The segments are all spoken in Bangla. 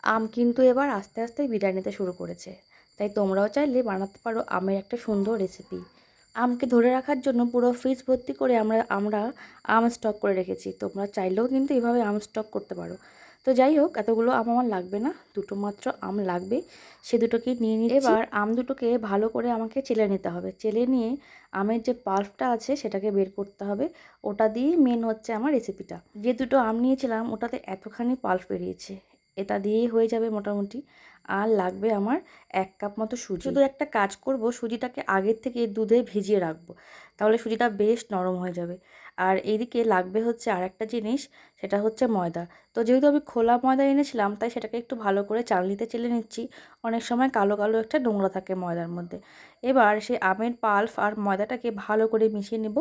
আম কিন্তু এবার আস্তে আস্তে বিদায় নিতে শুরু করেছে, তাই তোমরাও চাইলে বানাতে পারো আমের একটা সুন্দর রেসিপি। আমকে ধরে রাখার জন্য পুরো ফ্রিজ ভর্তি করে আমরা আম স্টক করে রেখেছি। তোমরা চাইলেও কিন্তু এভাবে আম স্টক করতে পারো। তো যাই হোক, এতগুলো আম আমার লাগবে না, দুটো মাত্র আম লাগবে, সে দুটোকে নিয়ে নিচ্ছি। এবার আম দুটোকে ভালো করে আমাকে চেলে নিতে হবে। চেলে নিয়ে আমের যে পাল্পটা আছে সেটাকে বের করতে হবে। ওটা দিয়েই মেন হচ্ছে আমার রেসিপিটা। যে দুটো আম নিয়েছিলাম ওটাতে এতখানি পাল্প বেরিয়েছে, এটা দিয়েই হয়ে যাবে মোটামুটি। আর লাগবে আমার 1 কাপ মতো সুজি। শুধু একটা কাজ করব, সুজিটাকে আগের থেকে দুধে ভিজিয়ে রাখবো, তাহলে সুজিটা বেশ নরম হয়ে যাবে। আর এদিকে লাগবে হচ্ছে আর একটা জিনিস, সেটা হচ্ছে ময়দা। তো যেহেতু আমি খোলা ময়দা এনেছিলাম, তাই সেটাকে একটু ভালো করে চালনিতে চেলে নিচ্ছি। অনেক সময় কালো কালো একটা নোংরা থাকে ময়দার মধ্যে। এবার সেই আমের পাল্প আর ময়দাটাকে ভালো করে মিশিয়ে নেব।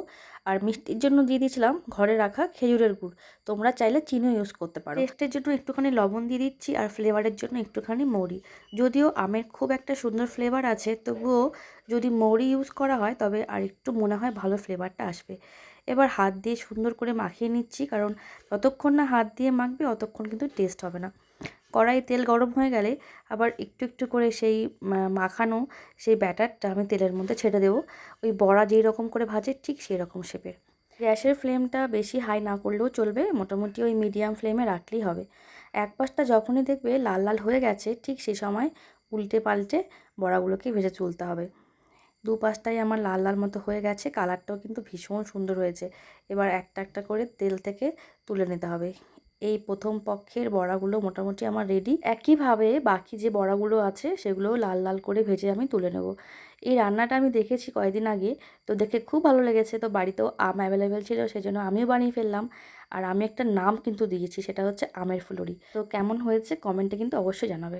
আর মিষ্টির জন্য দিয়ে দিয়েছিলাম ঘরে রাখা খেজুরের গুড়, তোমরা চাইলে চিনিও ইউজ করতে পারো। টেস্টের জন্য একটুখানি লবণ দিয়ে দিচ্ছি, আর ফ্লেভারের জন্য একটুখানি মৌরি। যদিও আমের খুব একটা সুন্দর ফ্লেভার আছে, তবুও যদি মৌরি ইউজ করা হয় তবে আর একটু মনে হয় ভালো ফ্লেভারটা আসবে। এবার হাত দিয়ে সুন্দর করে মাখিয়ে নিচ্ছি, কারণ যতক্ষণ না হাত দিয়ে মাখবে অতক্ষণ কিন্তু টেস্ট হবে না। কড়াই তেল গরম হয়ে গেলে আবার একটু একটু করে সেই মাখানো সেই ব্যাটারটা আমি তেলের মধ্যে ছেড়ে দেবো। ওই বড়া যেই রকম করে ভাজে ঠিক সেই রকম শেপের। গ্যাসের ফ্লেমটা বেশি হাই না করলেও চলবে, মোটামুটি ওই মিডিয়াম ফ্লেমে রাখলেই হবে। এক পাশটা যখনই দেখবে লাল লাল হয়ে গেছে, ঠিক সেই সময় উল্টে পাল্টে বড়াগুলোকে ভেজে তুলতে হবে। দুপাশটাই আমার লাল লাল মতো হয়ে গেছে, কালারটাও কিন্তু ভীষণ সুন্দর হয়েছে। এবার একটা একটা করে তেল থেকে তুলে নিতে হবে। এই প্রথম পক্ষের বড়াগুলো মোটামুটি আমার রেডি। একইভাবে বাকি যে বড়াগুলো আছে সেগুলোও লাল লাল করে ভেজে আমি তুলে নেব। এই রান্নাটা আমি দেখেছি কয়েকদিন আগে, তো দেখে খুব ভালো লেগেছে। তো বাড়িতেও আম অ্যাভেলেবেল ছিল, সেজন্য আমিও বানিয়ে ফেললাম। আর আমি একটা নাম কিন্তু দিয়েছি, সেটা হচ্ছে আমের ফুলুরি। তো কেমন হয়েছে কমেন্টে কিন্তু অবশ্যই জানাবে।